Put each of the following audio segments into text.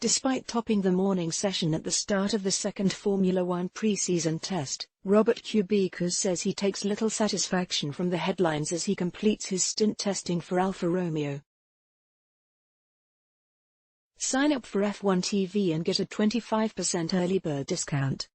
Despite topping the morning session at the start of the second Formula One pre-season test, Robert Kubica says he takes little satisfaction from the headlines as he completes his stint testing for Alfa Romeo. Sign up for F1 TV and get a 25% early bird discount.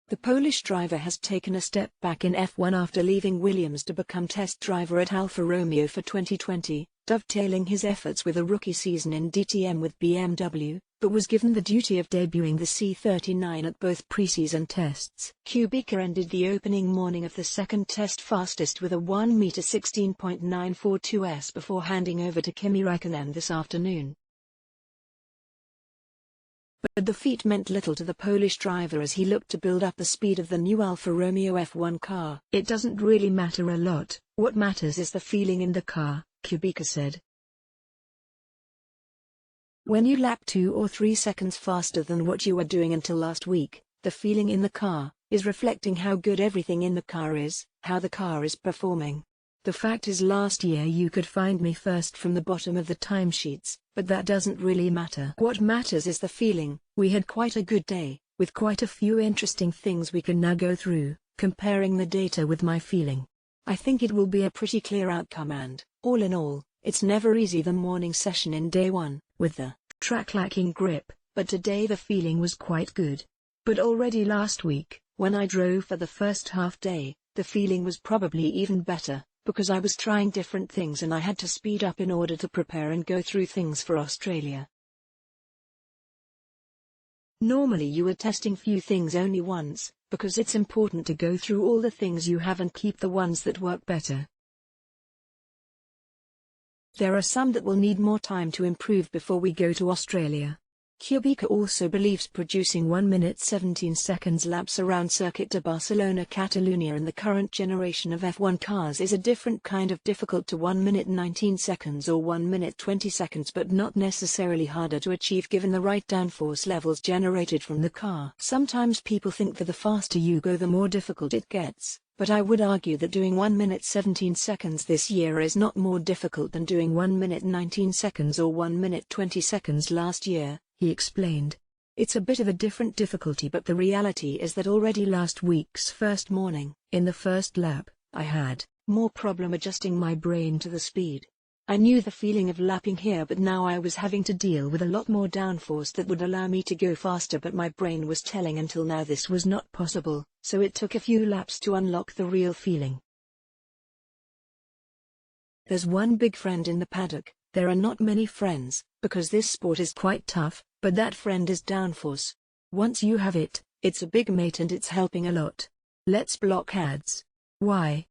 The Polish driver has taken a step back in F1 after leaving Williams to become test driver at Alfa Romeo for 2020, dovetailing his efforts with a rookie season in DTM with BMW, but was given the duty of debuting the C39 at both preseason tests. Kubica ended the opening morning of the second test fastest with a 1:16.942s before handing over to Kimi Räikkönen this afternoon. But the feat meant little to the Polish driver as he looked to build up the speed of the new Alfa Romeo F1 car. "It doesn't really matter a lot, what matters is the feeling in the car," Kubica said. "When you lap 2 or 3 seconds faster than what you were doing until last week, the feeling in the car is reflecting how good everything in the car is, how the car is performing. The fact is last year you could find me first from the bottom of the timesheets, but that doesn't really matter. What matters is the feeling. We had quite a good day, with quite a few interesting things we can now go through, comparing the data with my feeling. I think it will be a pretty clear outcome and, all in all, it's never easy the morning session in day one, with the track lacking grip, but today the feeling was quite good. But already last week, when I drove for the first half day, the feeling was probably even better, because I was trying different things and I had to speed up in order to prepare and go through things for Australia. Normally you are testing few things only once, because it's important to go through all the things you have and keep the ones that work better. There are some that will need more time to improve before we go to Australia." Kubica also believes producing 1 minute 17 seconds laps around Circuit de Barcelona Catalunya in the current generation of F1 cars is a different kind of difficult to 1 minute 19 seconds or 1 minute 20 seconds, but not necessarily harder to achieve given the right downforce levels generated from the car. "Sometimes people think that the faster you go the more difficult it gets, but I would argue that doing 1 minute 17 seconds this year is not more difficult than doing 1 minute 19 seconds or 1 minute 20 seconds last year," he explained. "It's a bit of a different difficulty, but the reality is that already last week's first morning, in the first lap, I had more problem adjusting my brain to the speed. I knew the feeling of lapping here, but now I was having to deal with a lot more downforce that would allow me to go faster, but my brain was telling until now this was not possible, so it took a few laps to unlock the real feeling. There's one big friend in the paddock. There are not many friends, because this sport is quite tough, but that friend is downforce. Once you have it, it's a big mate and it's helping a lot. Let's block ads. Why?